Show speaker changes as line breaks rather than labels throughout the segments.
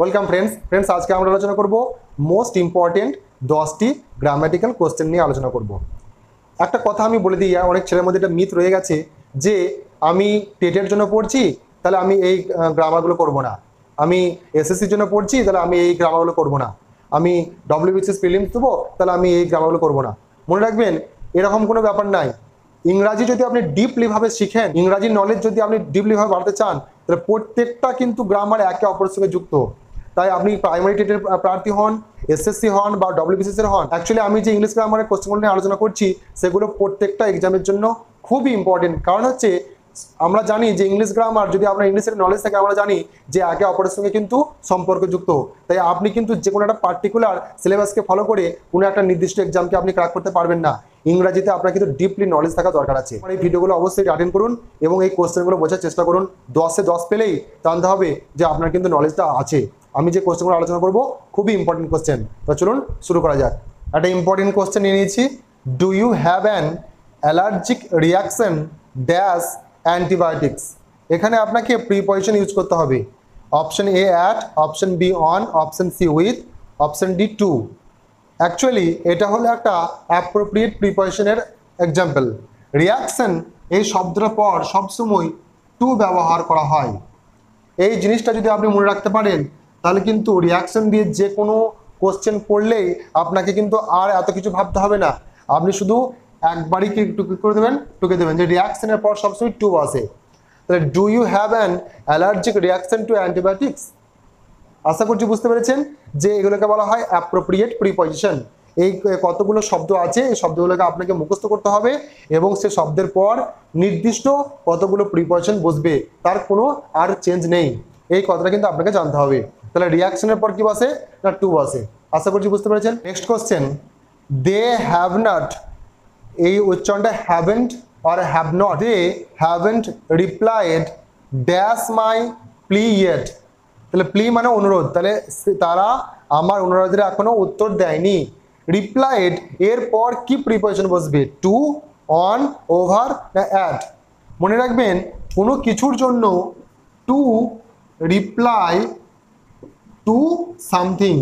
Welcome friends আজকে আমরা আলোচনা করব মোস্ট ইম্পর্টেন্ট 10টি গ্রামাটিক্যাল কোশ্চেন নিয়ে আলোচনা করব। একটা কথা আমি বলে দিই, অনেক ছেলের মধ্যে একটা মিথ রয়ে গেছে যে আমি টেটের জন্য পড়ছি তাহলে আমি এই গ্রামারগুলো করব না, আমি এসএসসির জন্য পড়ছি তাহলে আমি এই গ্রামারগুলো করব না, আমি ডব্লিউবিসিএস প্রিলিমস দেবো তাহলে আমি এই গ্রামারগুলো করব না। মনে রাখবেন এরকম কোনো ব্যাপার নাই। ইংরাজি যদি আপনি ডিপলিভাবে শিখেন, ইংরাজি নলেজ যদি আপনি ডিপলিভাবে বাড়াতে চান, তাহলে প্রত্যেকটা কিন্তু গ্রামার একে অপরের সঙ্গে যুক্ত। তাই আপনি প্রাইমারি টেটের প্রার্থী হন, এসএসসি হন বা ডব্লিউবিসিএস এর হন, অ্যাকচুয়ালি আমি যে ইংলিশ গ্রামারের কোশ্চেনগুলো নিয়ে আলোচনা করছি সেগুলো প্রত্যেকটা এক্সামের জন্য খুবই ইম্পর্টেন্ট। কারণ হচ্ছে আমরা জানি যে ইংলিশ গ্রামার যদি আপনার ইংলিশের নলেজ থাকে, আমরা জানি যে একে অপরের সঙ্গে কিন্তু সম্পর্কযুক্ত। তাই আপনি কিন্তু যে কোনো একটা পার্টিকুলার সিলেবাসকে ফলো করে কোনো একটা নির্দিষ্ট এক্সামকে আপনি ক্র্যাক করতে পারবেন না। ইংরাজিতে আপনার কিন্তু ডিপলি নলেজ থাকা দরকার আছে। এই ভিডিওগুলো অবশ্যই অ্যাটেন্ড করুন এবং এই কোশ্চেনগুলো বোঝার চেষ্টা করুন। 10-এ 10 পেলেই জানতে হবে যে আপনার কিন্তু নলেজটা আছে। আমি যে কোশ্চেনগুলো আলোচনা করব খুবই ইম্পর্টেন্ট কোশ্চেন। তো চলুন শুরু করা যাক। একটা ইম্পর্টেন্ট কোশ্চেন নিয়ে নিয়েছি। Do you have an allergic reaction dash antibiotics. এখানে আপনাকে প্রিপজিশন ইউজ করতে হবে। Option A at, option B on, option C with, option D to. Actually এটা হলো একটা অ্যাপ্রোপ্রিয়েট প্রিপজিশনের এক্সাম্পল। রিয়াকশন এই শব্দটার পর সবসময় টু ব্যবহার করা হয়। এই জিনিসটা যদি আপনি মনে রাখতে পারেন তাহলে কিন্তু রিয়াকশন দিয়ে যে কোনো কোশ্চেন পড়লেই আপনাকে কিন্তু আর এত কিছু ভাবতে হবে না। আপনি শুধু একবারই টুকে দেবেন যে রিয়াকশনের পর সবসময় টু আসে। তাহলে do you have an allergic reaction to antibiotics. আশা করছি বুঝতে পেরেছেন যে এগুলোকে বলা হয় অ্যাপ্রোপ্রিয়েট প্রিপজিশন। এই কতগুলো শব্দ আছে, এই শব্দগুলোকে আপনাকে মুখস্থ করতে হবে এবং সে শব্দের পর নির্দিষ্ট কতগুলো প্রিপজিশন বসবে, তার কোনো আর চেঞ্জ নেই। এই কথাটা কিন্তু আপনাকে জানতে হবে। তাহলে রিয়াকশনের পর কি বসে না টু বসে। আশা করছি বুঝতে পেরেছেন। Next question, they have not, এই উচ্চারণটা হ্যাভেন্ট আর have not. They haven't replied dash my plea yet. তাহলে প্লি মানে অনুরোধ, তাহলে তারা আমার অনুরোধের এখনো উত্তর দেয়নি। রিপ্লাইড এর পর কি প্রিপজিশন বসবে? টু, অন, ওভার না অ্যাট। মনে রাখবেন কোনো কিছুর জন্য টু রিপ্লাই টু সামথিং,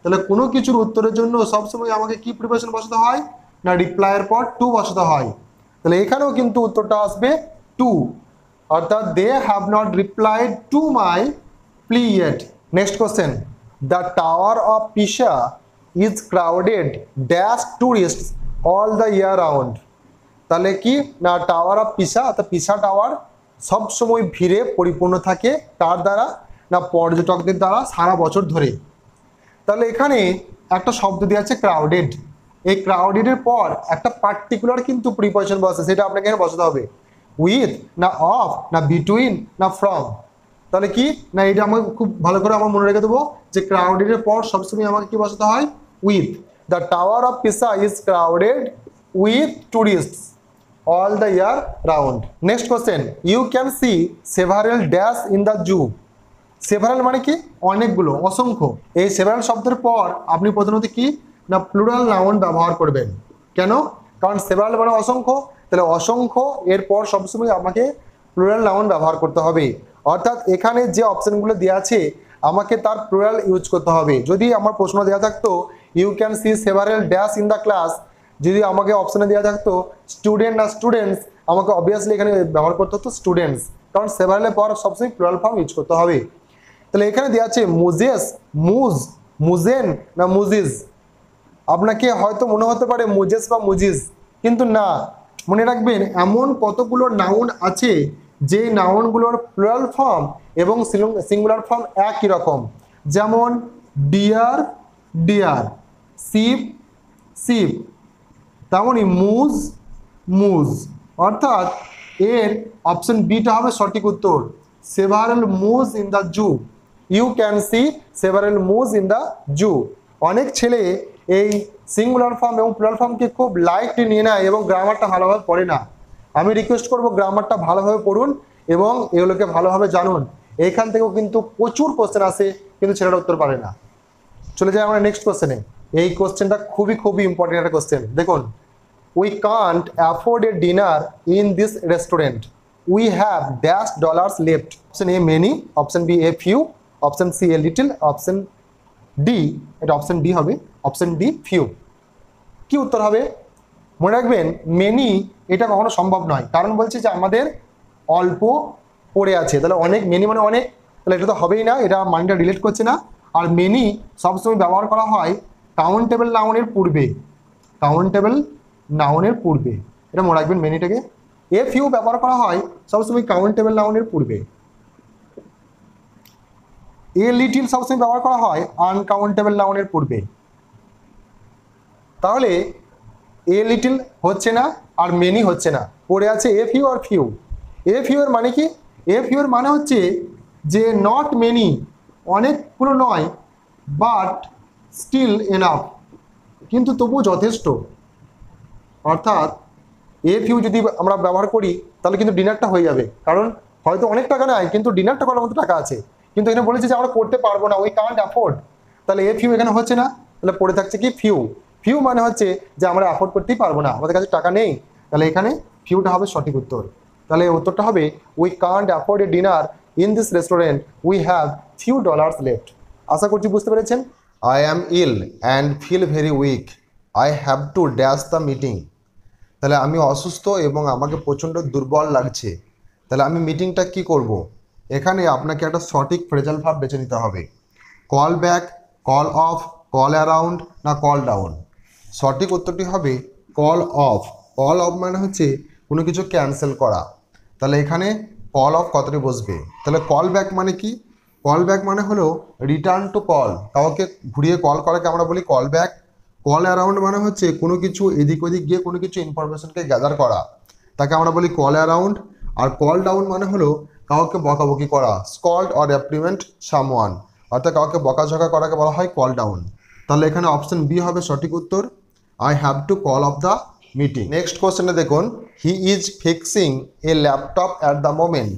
তাহলে কোনো কিছুর উত্তরের জন্য সবসময় আমাকে কি প্রিপজিশন বসাতে হয় না রিপ্লাইয়ের পর টু বসাতে হয়। তাহলে এখানেও কিন্তু উত্তরটা আসবে টু, অর্থাৎ they have not replied to my plea yet. Next question, the tower of Pisa is crowded dash tourist all the year round. তাহলে কি না টাওয়ার অফ পিসা, অর্থাৎ পিসা টাওয়ার সবসময় ভিড়ে পরিপূর্ণ থাকে তার দ্বারা না পর্যটকদের দ্বারা সারা বছর ধরে। তাহলে এখানে একটা শব্দ দেওয়া আছে ক্রাউডেড। এই ক্রাউডেডের পর একটা পার্টিকুলার কিন্তু প্রিপজিশন বসে, সেটা আপনাকে এখানে বসাতে হবে। উইথ না অফ না বিটুইন না ফ্রম। তাহলে কি না এটা আমাকে খুব ভালো করে আমার মনে রেখে দেবো যে ক্রাউডেডের পর সবসময় আমাকে কি বসাতে হয়? With. The tower of Pisa is crowded with tourists all the year round. Next question, you can see several dash in the zoo. Several মানে কি? অনেকগুলো, অসংখ্য। এই সেভারেল শব্দের পর আপনি প্রধানত কি না প্লুরাল নাউন ব্যবহার করবেন। কেন? কারণ সেভারেল মানে অসংখ্য, তাহলে অসংখ্য এর পর সবসময় আমাকে প্লুরাল নাউন ব্যবহার করতে হবে। অর্থাৎ এখানে যে অপশনগুলো দেওয়া আছে আমাকে তার প্লুরাল ইউজ করতে হবে। যদি আমার প্রশ্ন দেওয়া থাকতো you can see several dash in the class, যদি আমাকে অপশনে দেওয়া থাকতো স্টুডেন্ট না স্টুডেন্টস, আমাকে অবভিয়াসলি এখানে ব্যবহার করতে হতো স্টুডেন্টস, কারণ সেভারেলের পর সবসময় প্লুরাল ফর্ম ইউজ করতে হবে। তাহলে এখানে দেওয়া আছে মুজেস, মুজ, মুজেন না মুজিজ। আপনাকে হয়তো মনে হতে পারে মুজেস বা মুজিজ, কিন্তু না। মনে রাখবেন এমন কতগুলো নাউন আছে যে নাউনগুলোর প্লুরাল ফর্ম এবং সিঙ্গুলার ফর্ম একই রকম। যেমন ডিয়ার, ডিয়ার, শিপ, শিপ, তেমনই মুজ, মুজ। অর্থাৎ এর অপশন বিটা হবে সঠিক উত্তর। Several moose in the zoo. You can see several moose in the zoo. অনেক ছেলে এই সিঙ্গুলার ফর্ম এবং প্লুরাল ফর্মকে খুব লাইটলি নিয়ে নেয় এবং গ্রামারটা ভালোভাবে পড়ে না। আমি রিকোয়েস্ট করব গ্রামারটা ভালোভাবে পড়ুন এবং এগুলোকে ভালোভাবে জানুন। এইখান থেকেও কিন্তু প্রচুর কোশ্চেন আসে কিন্তু ছেলেরা উত্তর পারে না। চলে যাই আমরা নেক্সট কোশ্চেনে। এই কোশ্চেনটা খুবই ইম্পর্টেন্ট একটা কোশ্চেন। দেখুন, we can't afford a dinner in this restaurant, we have dash dollars left. Option A many, option B a few, option C a little, option D, এটা অপশন ডি হবে, option D few. কি উত্তর হবে? মনে রাখবেন many এটা কখনো সম্ভব নয়, কারণ বলছে যে আমাদের অল্প পড়ে আছে, তাহলে অনেক, মেনি মানে অনেক, তাহলে এটা তো হবেই না, এটা মানটা রিলেট করছে না। আর মেনি সবসময় ব্যবহার করা হয় কাউন্টেবল নাউনের পূর্বে, কাউন্টেবল নাউনের পূর্বে, এটা মনে রাখবেন মেনিটাকে। এ ফিউ ব্যবহার করা হয় সবসময় কাউন্টেবল নাউনের পূর্বে। এ লিটিল সবসময় ব্যবহার করা হয় আনকাউন্টেবল নাউনের পূর্বে। তাহলে এ লিটিল হচ্ছে না আর মেনি হচ্ছে না, পড়ে আছে এ ফিউ আর ফিউ। এ ফিউ এর মানে কি? এ ফিউ এর মানে হচ্ছে যে নট মেনি, অনেকগুলো নয়, বাট স্টিল এনাফ, কিন্তু তবুও যথেষ্ট। অর্থাৎ এ ফিউ যদি আমরা ব্যবহার করি তাহলে কিন্তু ডিনারটা হয়ে যাবে, কারণ হয়তো অনেক টাকা নেয় কিন্তু ডিনারটা করার মতো টাকা আছে, কিন্তু এখানে বলেছে যে আমরা করতে পারবো না, উই কান্ট অ্যাফোর্ড, তাহলে এ ফিউ এখানে হচ্ছে না, তাহলে পড়ে থাকছে কি ফিউ। ফিউ মানে হচ্ছে যে আমরা অ্যাফোর্ড করতেই পারবো না, আমাদের কাছে টাকা নেই, তাহলে এখানে ফিউটা হবে সঠিক উত্তর। তাহলে উত্তরটা হবে we can't afford a dinner in this restaurant, we have few dollars left. আশা করছি বুঝতে পেরেছেন। I am ill and feel very weak, I have to dash the meeting. তাহলে আমি অসুস্থ এবং আমাকে প্রচণ্ড দুর্বল লাগছে, তাহলে আমি মিটিংটা কি করব? এখানে আপনাকে একটা সঠিক ফ্রেজাল ভার্ব বেছে নিতে হবে। Call back, call of, call around না কল ডাউন। সঠিক উত্তরটি হবে কল অফ। কল অফ মানে হচ্ছে কোনো কিছু ক্যান্সেল করা, তাহলে এখানে কল অফ কথাটি বসবে। তাহলে কল ব্যাক মানে কি? কল ব্যাক মানে হলো রিটার্ন টু কল, কাউকে ঘুরিয়ে কল করাকে আমরা বলি কল ব্যাক। কল অ্যারাউন্ড মানে হচ্ছে কোনো কিছু এদিক ওদিক গিয়ে কোনো কিছু ইনফরমেশনকে গ্যাদার করা, তাকে আমরা বলি কল অ্যারাউন্ড। আর কল ডাউন মানে হলো কাউকে বকাবকি করা, স্কল্ড অর রেপ্রিমেন্ট সামওয়ান, অর্থাৎ কাউকে বকাঝকা করাকে বলা হয় কল ডাউন। তাহলে এখানে অপশন বি হবে সঠিক উত্তর, I have to call of the meeting. Next কোশ্চেনে দেখুন, he is fixing a laptop at the moment,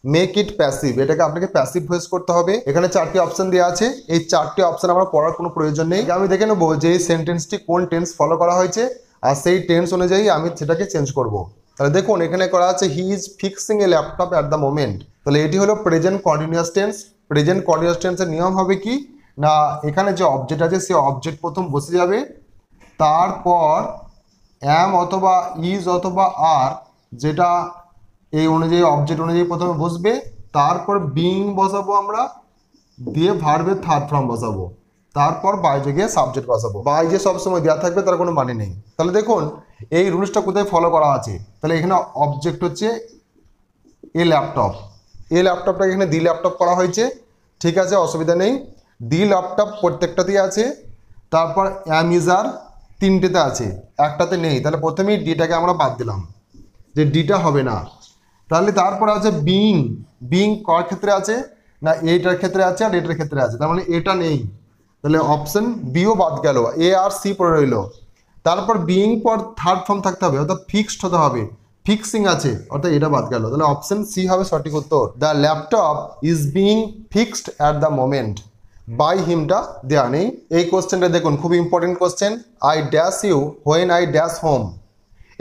make it passive. এটাকে আপনাকে প্যাসিভ ভয়েস করতে হবে। এখানে চারটি অপশন দেওয়া আছে, এই চারটি অপশন আমরা পড়ার কোনো প্রয়োজন নেই। আমি দেখে নেবো যে এই সেন্টেন্সটি কোন টেন্স ফলো করা হয়েছে, আর সেই টেন্স অনুযায়ী আমি সেটাকে চেঞ্জ করব। তাহলে দেখুন এখানে করা আছে he is fixing a laptop at the moment, তাহলে এটি হলো present continuous tense. Present continuous টেন্সের নিয়ম হবে কি না, এখানে যে অবজেক্ট আছে সে অবজেক্ট প্রথম বসে যাবে, তারপর অ্যাম অথবা ইজ অথবা আর, যেটা এই অনুযায়ী অবজেক্ট অনুযায়ী প্রথমে বসবে, তারপর বিং বসাবো আমরা, দিয়ে ভার্বের থার্ড ফর্ম বসাবো, তারপর বাইজে গিয়ে সাবজেক্ট বসাবো। বাইজে সবসময় দেওয়া থাকবে, তার কোনো মানে নেই। তাহলে দেখুন এই রুলসটা কোথায় ফলো করা আছে। তাহলে এখানে অবজেক্ট হচ্ছে এ ল্যাপটপ, এ ল্যাপটপটাকে এখানে দি ল্যাপটপ করা হয়েছে, ঠিক আছে, অসুবিধা নেই। দি ল্যাপটপ প্রত্যেকটাতেই আছে, তারপর অ্যামিজার তিনটেতে আছে, একটাতে নেই, তাহলে প্রথমেই ডিটাকে আমরা বাদ দিলাম, যে ডিটা হবে না। তাহলে তারপর আছে বিং, বিং কার ক্ষেত্রে আছে না এইটার ক্ষেত্রে আছে আর এটার ক্ষেত্রে আছে, তার মানে এটা নেই, তাহলে অপশন বিও বাদ গেল, এ আর সি পড়ে রইল। তারপর বিং পর থার্ড ফর্ম থাকতে হবে, অর্থাৎ ফিক্সড হতে হবে, ফিক্সিং আছে, অর্থাৎ এটা বাদ গেল, তাহলে অপশন সি হবে সঠিক উত্তর। The laptop is being fixed at the moment, by হিমটা দেওয়া নেই। এই কোশ্চেনটা দেখুন খুব important question, I dash you when I dash home.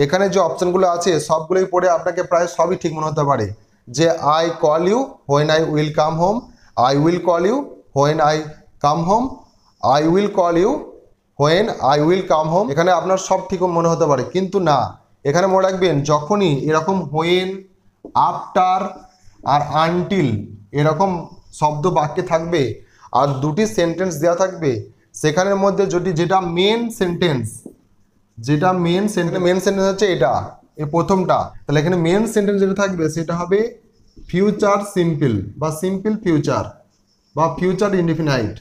এখানে যে অপশনগুলো আছে সবগুলোই পড়ে আপনাকে প্রায় সবই ঠিক মনে হতে পারে, যে I call you when I will come home, I will call you when I come home, I will call you when I will come home. এখানে আপনার সব ঠিক মনে হতে পারে, কিন্তু না, এখানে মনে রাখবেন যখনই এরকম হোয়েন, আফটার আর আনটিল এরকম শব্দ বাক্যে থাকবে আর দুটি সেন্টেন্স দেওয়া থাকবে, সেখানের মধ্যে যদি যেটা মেন সেন্টেন্স, যেটা মেন সেন্টেন্স হচ্ছে এটা, এই প্রথমটা, তাহলে এখানে মেন সেন্টেন্স যেটা থাকবে সেটা হবে ফিউচার সিম্পল বা সিম্পল ফিউচার বা ফিউচার ইনডিফিনাইট।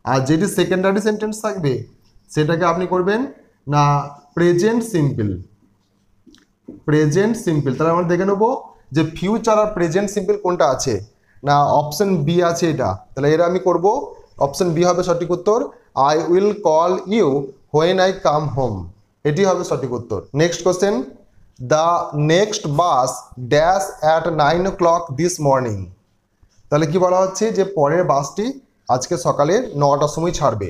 আর যেটি সেকেন্ডারি সেন্টেন্স থাকবে সেটাকে আপনি করবেন না প্রেজেন্ট সিম্পল, প্রেজেন্ট সিম্পল। তাহলে আমরা দেখে নেবো যে ফিউচার আর প্রেজেন্ট সিম্পল কোনটা আছে, না অপশন বি আছে এটা, তাহলে এরা আমি করব, অপশন বি হবে সঠিক উত্তর, I will call you when I come home, এটি হবে সঠিক উত্তর। Next question, the next bus dash at 9 o'clock this morning. তাহলে কি বলা হচ্ছে যে পরের বাসটি আজকে সকালে 9টার সময় ছাড়বে।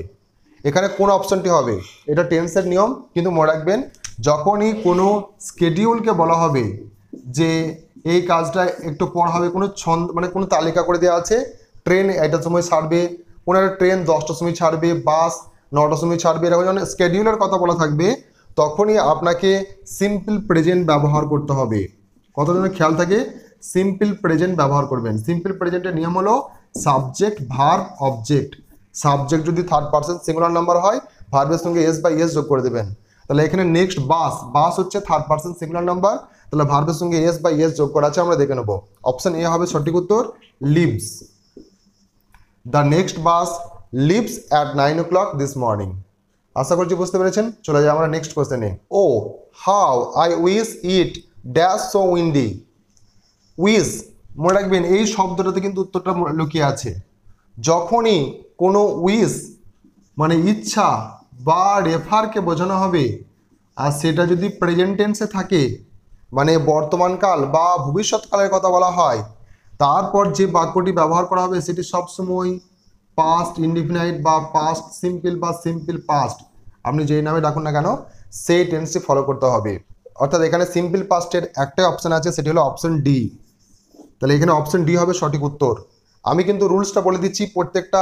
এখানে কোন অপশনটি হবে, এটা টেন্সের নিয়ম, কিন্তু মনে রাখবেন যখনই কোনো স্কেডিউলকে বলা হবে যে এই কাজটা একটু পর হবে, কোনো ছন্দ মানে কোনো তালিকা করে দেওয়া আছে, ট্রেন এইটার সময় ছাড়বে, ওনার ট্রেন 10টার সময় ছাড়বে, বাস 9টার সময় ছাড়বে, এরকম যখন স্কেডিউলের কথা বলা থাকবে তখনই আপনাকে সিম্পল প্রেজেন্ট ব্যবহার করতে হবে। কতটা যেন খেয়াল থাকে, সিম্পল প্রেজেন্ট ব্যবহার করবেন। সিম্পল প্রেজেন্টের নিয়ম হলো সাবজেক্ট ভার্ব অবজেক্ট। সাবজেক্ট যদি থার্ড পারসন সিঙ্গুলার নাম্বার হয়, ভার্বের সঙ্গে এস বা এস যোগ করে দেবেন। তাহলে এখানে নেক্সট বাস, বাস হচ্ছে থার্ড পারসন সিঙ্গুলার নাম্বার, তাহলে ভার্বের সঙ্গে এস বা এস যোগ করা আছে, আমরা দেখে নেব। অপশন এ হবে সঠিক উত্তর, leaves. The next bus leaves at 9 o'clock this morning. আশা করছি বুঝতে পেরেছেন। চলে যাই আমরা নেক্সট কোশ্চেনে। O how I wish it dash so windy. Wish, মনে রাখবেন এই শব্দটাতে কিন্তু উত্তরটা লুকিয়ে আছে। যখনই কোনো উইশ মানে ইচ্ছা বা রেফারকে বোঝানো হবে, আর সেটা যদি প্রেজেন্ট টেন্সে থাকে, মানে বর্তমানকাল বা ভবিষ্যৎকালের কথা বলা হয়, তারপর যে বাক্যটি ব্যবহার করা হবে সেটি সবসময় পাস্ট ইনডিফিনাইট বা পাস্ট সিম্পল বা সিম্পল পাস্ট, আপনি যেই নামে ডাকুন না কেন সেই টেন্সটি ফলো করতে হবে। অর্থাৎ এখানে সিম্পল পাস্টের একটাই অপশান আছে, সেটি হলো অপশন ডি। তাহলে এখানে অপশন ডি হবে সঠিক উত্তর। আমি কিন্তু রুলসটা বলে দিচ্ছি, প্রত্যেকটা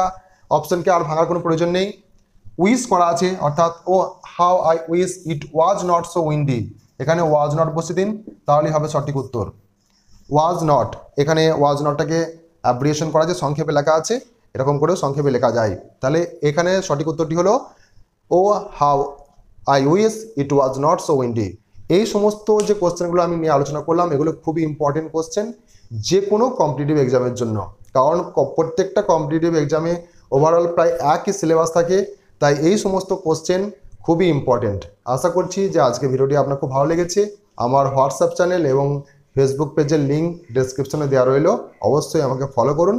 অপশনকে আর ভাঙার কোনো প্রয়োজন নেই। উইশ করা আছে, অর্থাৎ o how I wish it was not so windy, এখানে ওয়াজ নট বসিয়ে দিন, তাহলেই হবে সঠিক উত্তর। ওয়াজ নট, এখানে ওয়াজ নটটাকে অ্যাব্রিয়েশন করা আছে, সংক্ষেপে লেখা আছে, এরকম করেও সংক্ষেপে লেখা যায়। তাহলে এখানে সঠিক উত্তরটি হলো o how I wish it was not so windy. এই সমস্ত যে কোশ্চেনগুলো আমি নিয়ে আলোচনা করলাম, এগুলো খুবই ইম্পর্টেন্ট কোশ্চেন যে কোনো কম্পিটিটিভ এক্সামের জন্য, কারণ প্রত্যেকটা কম্পিটিটিভ এক্সামে ওভারঅল প্রায় একই সিলেবাস থাকে, তাই এই সমস্ত কোশ্চেন খুবই ইম্পর্টেন্ট। আশা করছি যে আজকে ভিডিওটি আপনার খুব ভালো লেগেছে। আমার হোয়াটসঅ্যাপ চ্যানেল এবং ফেসবুক পেজের লিঙ্ক ডেসক্রিপশনে দেওয়া রইল, অবশ্যই আমাকে ফলো করুন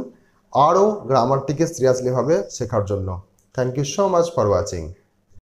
আরও গ্রামারটিকে সিরিয়াসলিভাবে শেখার জন্য। Thank you so much for watching.